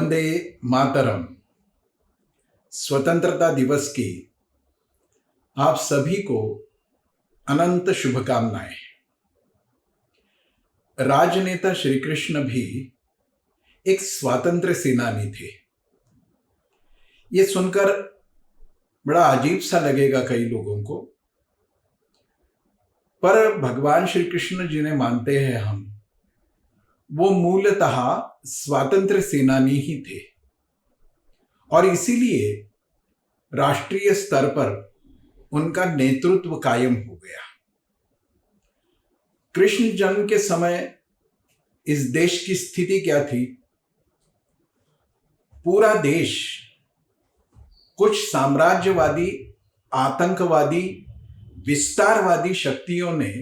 वंदे मातरम। स्वतंत्रता दिवस की आप सभी को अनंत शुभकामनाएं। राजनेता श्री कृष्ण भी एक स्वातंत्र्य सेनानी थे। ये सुनकर बड़ा अजीब सा लगेगा कई लोगों को, पर भगवान श्री कृष्ण जिन्हें मानते हैं हम, वो मूलतः स्वातंत्र्य सेनानी ही थे और इसीलिए राष्ट्रीय स्तर पर उनका नेतृत्व कायम हो गया। कृष्ण जन्म के समय इस देश की स्थिति क्या थी? पूरा देश कुछ साम्राज्यवादी, आतंकवादी, विस्तारवादी शक्तियों ने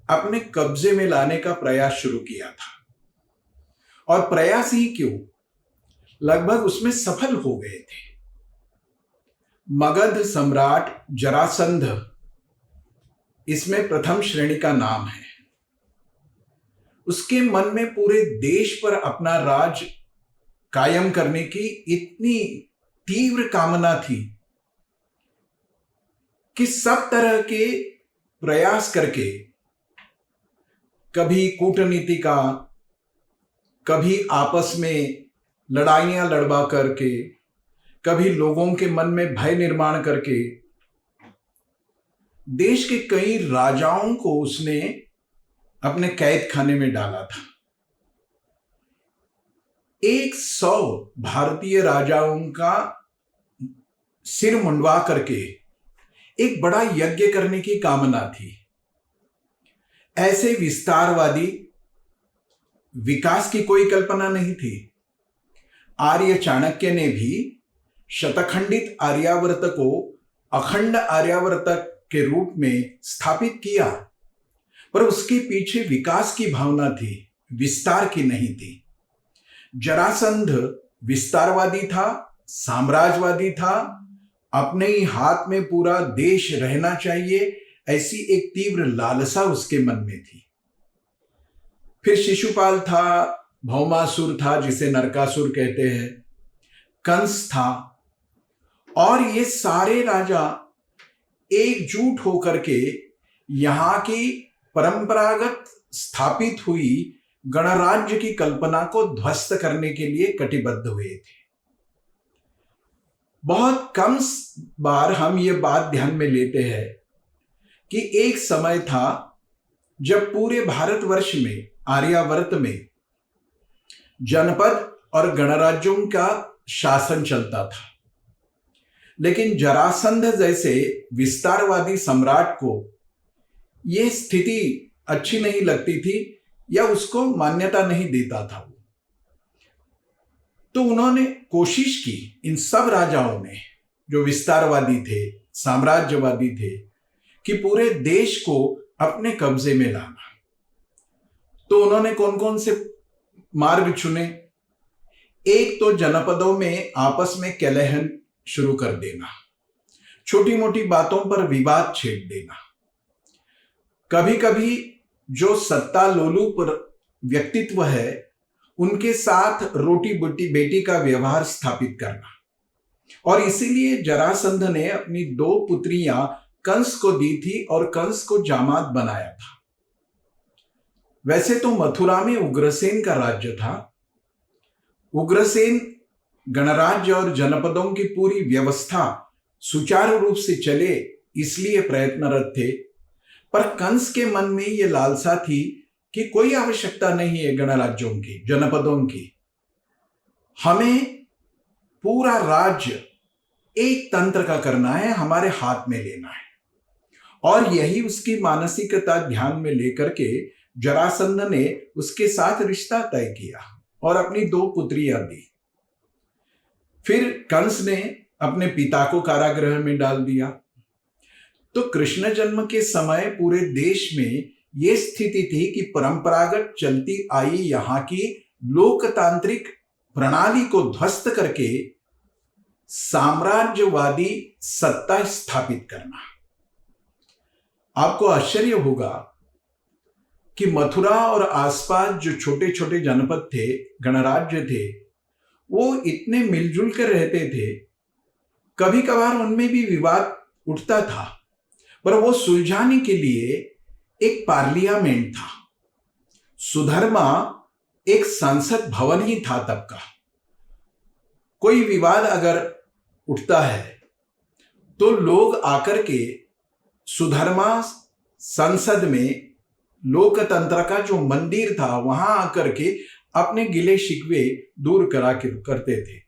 अपने कब्जे में लाने का प्रयास शुरू किया था और प्रयास ही क्यों, लगभग उसमें सफल हो गए थे। मगध सम्राट जरासंध इसमें प्रथम श्रेणी का नाम है। उसके मन में पूरे देश पर अपना राज कायम करने की इतनी तीव्र कामना थी कि सब तरह के प्रयास करके, कभी कूटनीति का, कभी आपस में लड़ाइयां लड़वा करके, कभी लोगों के मन में भय निर्माण करके, देश के कई राजाओं को उसने अपने कैद खाने में डाला था। 100 भारतीय राजाओं का सिर मुंडवा करके एक बड़ा यज्ञ करने की कामना थी। ऐसे विस्तारवादी विकास की कोई कल्पना नहीं थी। आर्य चाणक्य ने भी शतखंडित आर्यावर्त को अखंड आर्यावर्त के रूप में स्थापित किया, पर उसके पीछे विकास की भावना थी, विस्तार की नहीं थी। जरासंध विस्तारवादी था, साम्राज्यवादी था, अपने ही हाथ में पूरा देश रहना चाहिए, ऐसी एक तीव्र लालसा उसके मन में थी। फिर शिशुपाल था, भौमासुर था जिसे नरकासुर कहते हैं, कंस था, और ये सारे राजा एकजुट होकर के यहां की परंपरागत स्थापित हुई गणराज्य की कल्पना को ध्वस्त करने के लिए कटिबद्ध हुए थे। बहुत कम बार हम ये बात ध्यान में लेते हैं कि एक समय था जब पूरे भारतवर्ष में, आर्यावर्त में जनपद और गणराज्यों का शासन चलता था, लेकिन जरासंध जैसे विस्तारवादी सम्राट को यह स्थिति अच्छी नहीं लगती थी या उसको मान्यता नहीं देता था। तो उन्होंने कोशिश की, इन सब राजाओं ने जो विस्तारवादी थे, साम्राज्यवादी थे, कि पूरे देश को अपने कब्जे में लाना। तो उन्होंने कौन कौन से मार्ग चुने? एक तो जनपदों में आपस में कलह शुरू कर देना, छोटी मोटी बातों पर विवाद छेड़ देना, कभी कभी जो सत्ता लोलुप व्यक्तित्व है उनके साथ रोटी बेटी का व्यवहार स्थापित करना। और इसीलिए जरासंध ने अपनी 2 पुत्रियां कंस को दी थी और कंस को जामात बनाया था। वैसे तो मथुरा में उग्रसेन का राज्य था। उग्रसेन गणराज्य और जनपदों की पूरी व्यवस्था सुचारू रूप से चले इसलिए प्रयत्नरत थे, पर कंस के मन में यह लालसा थी कि कोई आवश्यकता नहीं है गणराज्यों की, जनपदों की, हमें पूरा राज्य एक तंत्र का करना है, हमारे हाथ में लेना है। और यही उसकी मानसिकता ध्यान में लेकर के जरासंध ने उसके साथ रिश्ता तय किया और अपनी 2 पुत्रियां दी। फिर कंस ने अपने पिता को कारागृह में डाल दिया। तो कृष्ण जन्म के समय पूरे देश में यह स्थिति थी कि परंपरागत चलती आई यहां की लोकतांत्रिक प्रणाली को ध्वस्त करके साम्राज्यवादी सत्ता स्थापित करना। आपको आश्चर्य होगा कि मथुरा और आसपास जो छोटे छोटे जनपद थे, गणराज्य थे, वो इतने मिलजुल कर रहते थे, कभी कभार उनमें भी विवाद उठता था, पर वो सुलझाने के लिए एक पार्लियामेंट था। सुधर्मा एक संसद भवन ही था तब का। कोई विवाद अगर उठता है तो लोग आकर के सुधर्मा संसद में, लोकतंत्र का जो मंदिर था, वहां आकर के अपने गिले शिकवे दूर करते थे।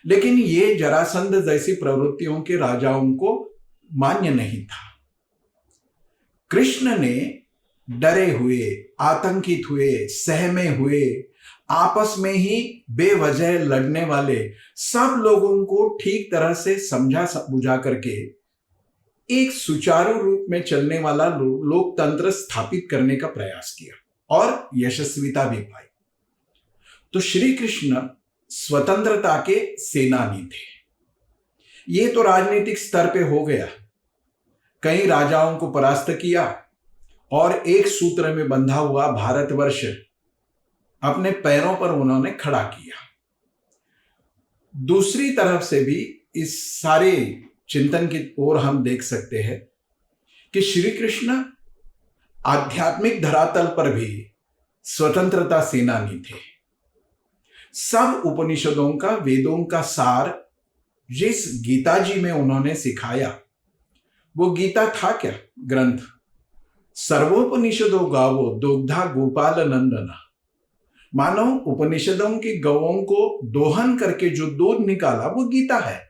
लेकिन ये जरासंध जैसी प्रवृत्तियों के राजाओं को मान्य नहीं था। कृष्ण ने डरे हुए, आतंकित हुए, सहमे हुए, आपस में ही बेवजह लड़ने वाले सब लोगों को ठीक तरह से समझा बुझा करके एक सुचारू रूप में चलने वाला लोकतंत्र स्थापित करने का प्रयास किया और यशस्विता भी पाई। तो श्री कृष्ण स्वतंत्रता के सेनानी थे। ये तो राजनीतिक स्तर पे हो गया, कई राजाओं को परास्त किया और एक सूत्र में बंधा हुआ भारतवर्ष अपने पैरों पर उन्होंने खड़ा किया। दूसरी तरफ से भी इस सारे चिंतन की ओर हम देख सकते हैं कि श्री कृष्ण आध्यात्मिक धरातल पर भी स्वतंत्रता सेनानी थे। सब उपनिषदों का, वेदों का सार जिस गीता जी में उन्होंने सिखाया, वो गीता था क्या? ग्रंथ। सर्वोपनिषदों गावो दुग्धा गोपाल नंदना। मानो उपनिषदों की गवों को दोहन करके जो दूध निकाला वो गीता है।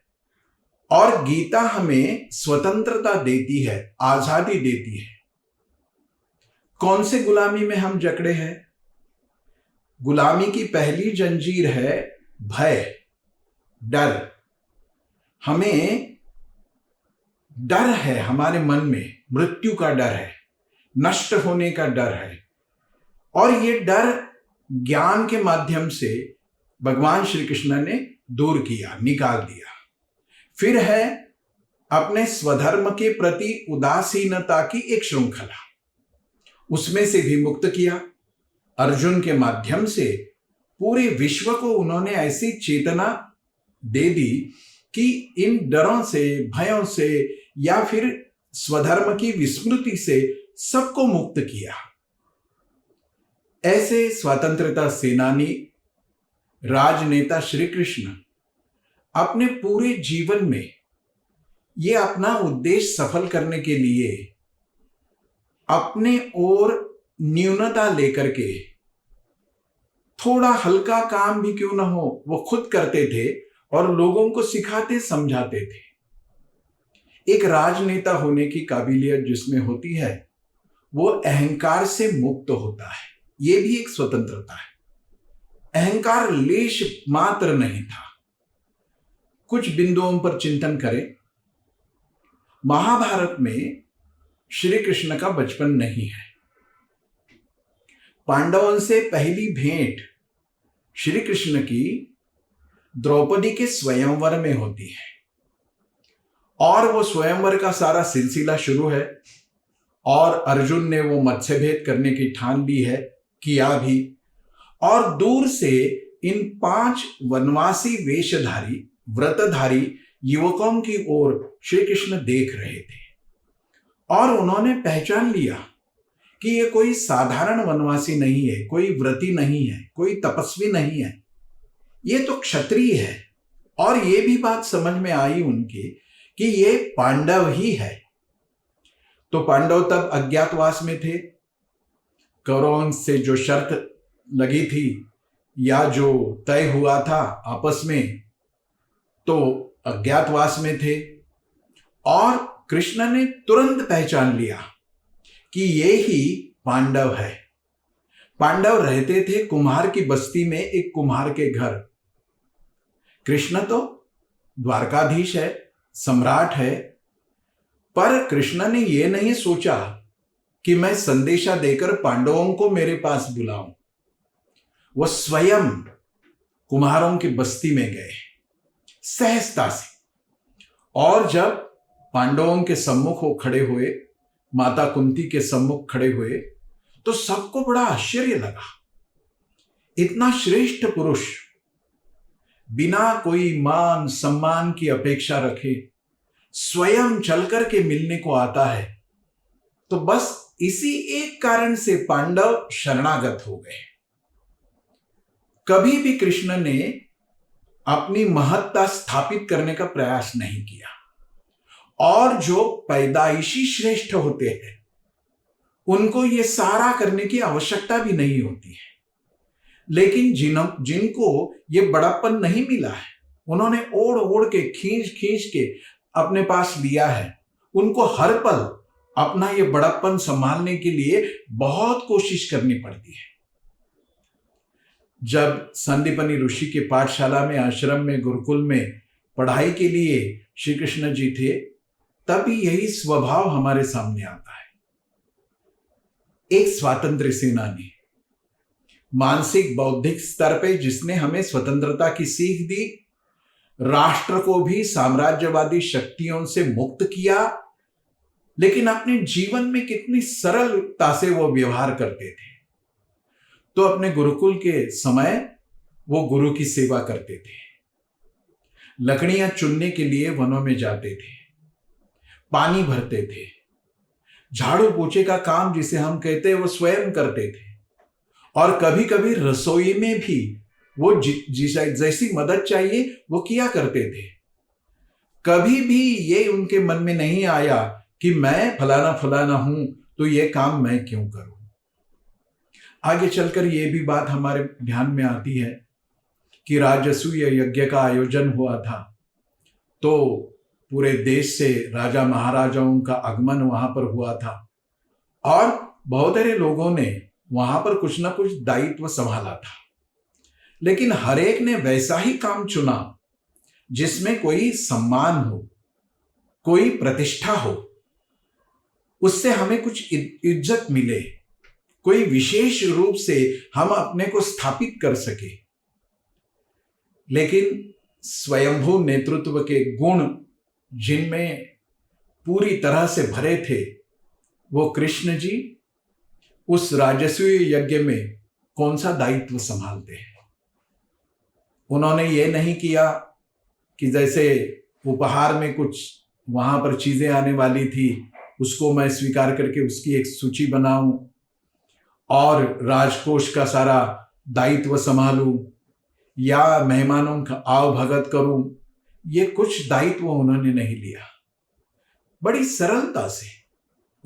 और गीता हमें स्वतंत्रता देती है, आजादी देती है। कौन से गुलामी में हम जकड़े हैं? गुलामी की पहली जंजीर है भय, डर। हमें डर है, हमारे मन में मृत्यु का डर है, नष्ट होने का डर है। और ये डर ज्ञान के माध्यम से भगवान श्री कृष्ण ने दूर किया, निकाल दिया। फिर है अपने स्वधर्म के प्रति उदासीनता की एक श्रृंखला, उसमें से भी मुक्त किया। अर्जुन के माध्यम से पूरे विश्व को उन्होंने ऐसी चेतना दे दी कि इन डरों से, भयों से या फिर स्वधर्म की विस्मृति से सबको मुक्त किया। ऐसे स्वतंत्रता सेनानी राजनेता श्री कृष्ण अपने पूरे जीवन में ये अपना उद्देश्य सफल करने के लिए अपने ओर न्यूनता लेकर के, थोड़ा हल्का काम भी क्यों ना हो वो खुद करते थे और लोगों को सिखाते समझाते थे। एक राजनेता होने की काबिलियत जिसमें होती है वो अहंकार से मुक्त होता है। ये भी एक स्वतंत्रता है। अहंकार लेश मात्र नहीं था। कुछ बिंदुओं पर चिंतन करें। महाभारत में श्री कृष्ण का बचपन नहीं है। पांडवों से पहली भेंट श्री कृष्ण की द्रौपदी के स्वयंवर में होती है और वो स्वयंवर का सारा सिलसिला शुरू है और अर्जुन ने वो मत्स्य भेद करने की ठान ली है, किया भी। और दूर से इन 5 वनवासी वेशधारी व्रतधारी युवकों की ओर श्री कृष्ण देख रहे थे और उन्होंने पहचान लिया कि ये कोई साधारण वनवासी नहीं है, कोई व्रती नहीं है, कोई तपस्वी नहीं है, ये तो क्षत्रिय है। और ये भी बात समझ में आई उनके कि ये पांडव ही है। तो पांडव तब अज्ञातवास में थे। कौरवों से जो शर्त लगी थी या जो तय हुआ था आपस में, तो अज्ञातवास में थे। और कृष्ण ने तुरंत पहचान लिया कि ये ही पांडव है। पांडव रहते थे कुम्हार की बस्ती में, एक कुम्हार के घर। कृष्ण तो द्वारकाधीश है, सम्राट है, पर कृष्ण ने यह नहीं सोचा कि मैं संदेशा देकर पांडवों को मेरे पास बुलाऊं। वो स्वयं कुम्हारों की बस्ती में गए सहजता से। और जब पांडवों के सम्मुख वो खड़े हुए, माता कुंती के सम्मुख खड़े हुए, तो सबको बड़ा आश्चर्य लगा। इतना श्रेष्ठ पुरुष बिना कोई मान सम्मान की अपेक्षा रखे स्वयं चलकर के मिलने को आता है, तो बस इसी एक कारण से पांडव शरणागत हो गए। कभी भी कृष्ण ने अपनी महत्ता स्थापित करने का प्रयास नहीं किया, और जो पैदाइशी श्रेष्ठ होते हैं उनको ये सारा करने की आवश्यकता भी नहीं होती है। लेकिन जिनको ये बड़प्पन नहीं मिला है, उन्होंने ओढ़ ओढ़ के खींच खींच के अपने पास लिया है, उनको हर पल अपना ये बड़प्पन संभालने के लिए बहुत कोशिश करनी पड़ती है। जब संदीपनी ऋषि के पाठशाला में, आश्रम में, गुरुकुल में पढ़ाई के लिए श्री कृष्ण जी थे, तभी यही स्वभाव हमारे सामने आता है। एक स्वातंत्र्य सेनानी, मानसिक बौद्धिक स्तर पे जिसने हमें स्वतंत्रता की सीख दी, राष्ट्र को भी साम्राज्यवादी शक्तियों से मुक्त किया, लेकिन अपने जीवन में कितनी सरलता से वो व्यवहार करते थे। तो अपने गुरुकुल के समय वो गुरु की सेवा करते थे, लकड़ियां चुनने के लिए वनों में जाते थे, पानी भरते थे, झाड़ू पोछे का काम जिसे हम कहते हैं वो स्वयं करते थे, और कभी कभी रसोई में भी वो जैसी मदद चाहिए वो किया करते थे। कभी भी ये उनके मन में नहीं आया कि मैं फलाना फलाना हूं तो ये काम मैं क्यों करूं। आगे चलकर ये भी बात हमारे ध्यान में आती है कि राजसूय यज्ञ का आयोजन हुआ था, तो पूरे देश से राजा महाराजाओं का आगमन वहां पर हुआ था, और बहुत सारे लोगों ने वहां पर कुछ ना कुछ दायित्व संभाला था। लेकिन हर एक ने वैसा ही काम चुना जिसमें कोई सम्मान हो, कोई प्रतिष्ठा हो, उससे हमें कुछ इज्जत मिले, कोई विशेष रूप से हम अपने को स्थापित कर सके। लेकिन स्वयंभू नेतृत्व के गुण जिनमें पूरी तरह से भरे थे, वो कृष्ण जी उस राजसूय यज्ञ में कौन सा दायित्व संभालते हैं। उन्होंने ये नहीं किया कि जैसे उपहार में कुछ वहां पर चीजें आने वाली थी, उसको मैं स्वीकार करके उसकी एक सूची बनाऊं और राजकोष का सारा दायित्व संभालूं, या मेहमानों का आवभगत करूं। ये कुछ दायित्व उन्होंने नहीं लिया। बड़ी सरलता से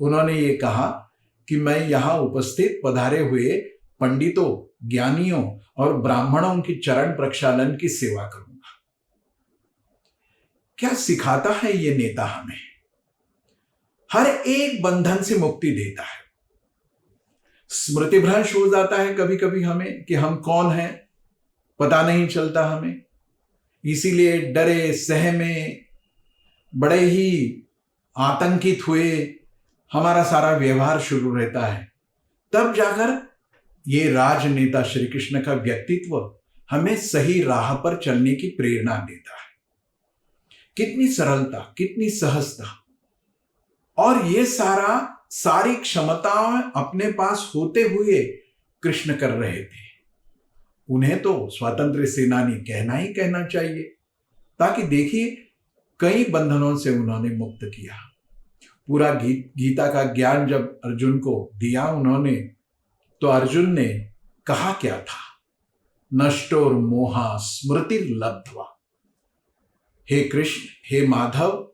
उन्होंने ये कहा कि मैं यहां उपस्थित पधारे हुए पंडितों, ज्ञानियों और ब्राह्मणों की चरण प्रक्षालन की सेवा करूंगा। क्या सिखाता है ये नेता हमें? हर एक बंधन से मुक्ति देता है। स्मृति भ्रंश हो जाता है कभी कभी हमें कि हम कौन हैं, पता नहीं चलता हमें, इसीलिए डरे सहमे, बड़े ही आतंकित हुए हमारा सारा व्यवहार शुरू रहता है। तब जाकर ये राजनेता श्री कृष्ण का व्यक्तित्व हमें सही राह पर चलने की प्रेरणा देता है। कितनी सरलता, कितनी सहजता, और ये सारी क्षमताएं अपने पास होते हुए कृष्ण कर रहे थे। उन्हें तो स्वातंत्र्य सेनानी कहना ही कहना चाहिए, ताकि देखिए कई बंधनों से उन्होंने मुक्त किया। पूरा गीता का ज्ञान जब अर्जुन को दिया उन्होंने, तो अर्जुन ने कहा क्या था? नष्टोर मोहा स्मृतिर्लब्ध्वा। हे कृष्ण, हे माधव,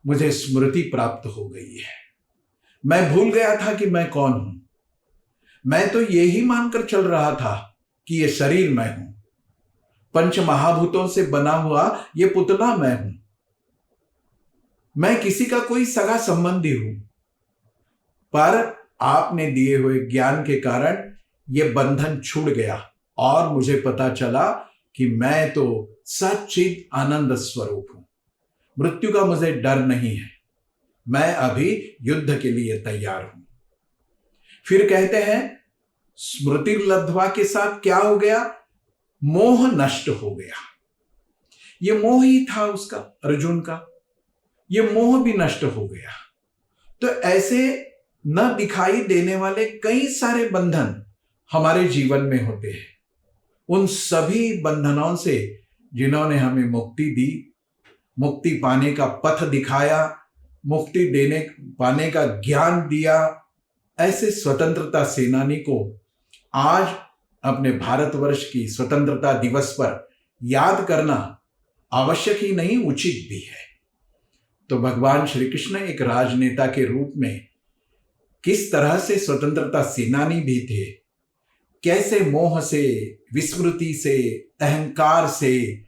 मुझे स्मृति प्राप्त हो गई है। मैं भूल गया था कि मैं कौन हूं। मैं तो यही मानकर चल रहा था कि ये शरीर मैं हूं, पंच महाभूतों से बना हुआ ये पुतला मैं हूं, मैं किसी का कोई सगा संबंधी हूं। पर आपने दिए हुए ज्ञान के कारण ये बंधन छूट गया और मुझे पता चला कि मैं तो सच्चित आनंद स्वरूप हूं। मृत्यु का मुझे डर नहीं है, मैं अभी युद्ध के लिए तैयार हूं। फिर कहते हैं स्मृति लब्ध्वा के साथ क्या हो गया? मोह नष्ट हो गया। ये मोह ही था उसका, अर्जुन का, ये मोह भी नष्ट हो गया। तो ऐसे न दिखाई देने वाले कई सारे बंधन हमारे जीवन में होते हैं, उन सभी बंधनों से जिन्होंने हमें मुक्ति दी, मुक्ति पाने का पथ दिखाया, मुक्ति पाने का ज्ञान दिया। ऐसे स्वतंत्रता सेनानी को आज अपने भारतवर्ष की स्वतंत्रता दिवस पर याद करना आवश्यक ही नहीं, उचित भी है। तो भगवान श्री कृष्ण एक राजनेता के रूप में किस तरह से स्वतंत्रता सेनानी भी थे, कैसे मोह से, विस्मृति से, अहंकार से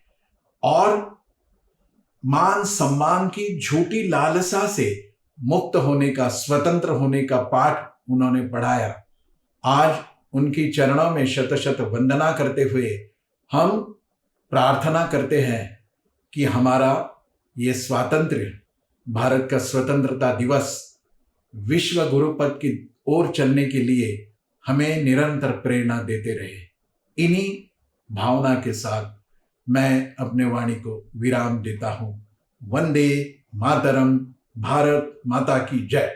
और मान सम्मान की झूठी लालसा से मुक्त होने का, स्वतंत्र होने का पाठ उन्होंने पढ़ाया। आज उनकी चरणों में शत शत वंदना करते हुए हम प्रार्थना करते हैं कि हमारा ये स्वातंत्र्य, भारत का स्वतंत्रता दिवस विश्व गुरु पद की ओर चलने के लिए हमें निरंतर प्रेरणा देते रहे। इन्हीं भावना के साथ मैं अपने वाणी को विराम देता हूं। वंदे मातरम। भारत माता की जय।